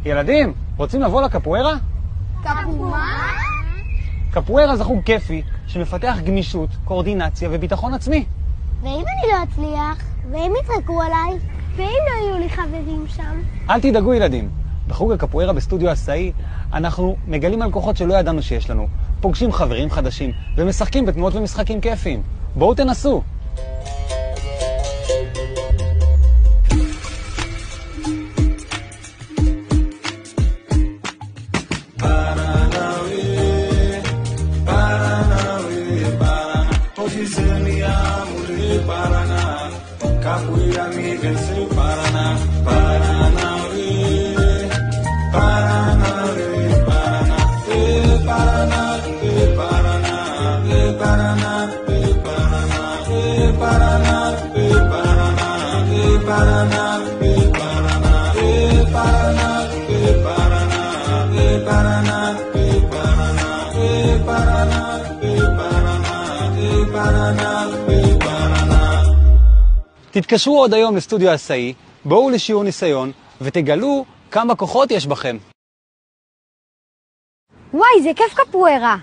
ילדים, רוצים לבוא לקפוארה? קפואה? קפוארה זה חוג כיפי שמפתח גמישות, קואורדינציה וביטחון עצמי. ואם אני לא אצליח? ואם יתרקו עליי? ואם לא יהיו לי חברים שם? אל תדאגו ילדים, בחוג הקפוארה בסטודיו עשאי אנחנו מגלים על כוחות שלא ידענו שיש לנו, פוגשים חברים חדשים ומשחקים בתנועות ומשחקים כיפיים. בואו תנסו. Capoeira me venceu Paraná, Paraná, Paraná, Paraná, Paraná, Paraná, Paraná, Paraná, Paraná, Paraná, תתקשרו עוד היום לסטודיו עשאי, בואו לשיעור ניסיון ותגלו כמה כוחות יש בכם. וואי, זה כיף קפוארה.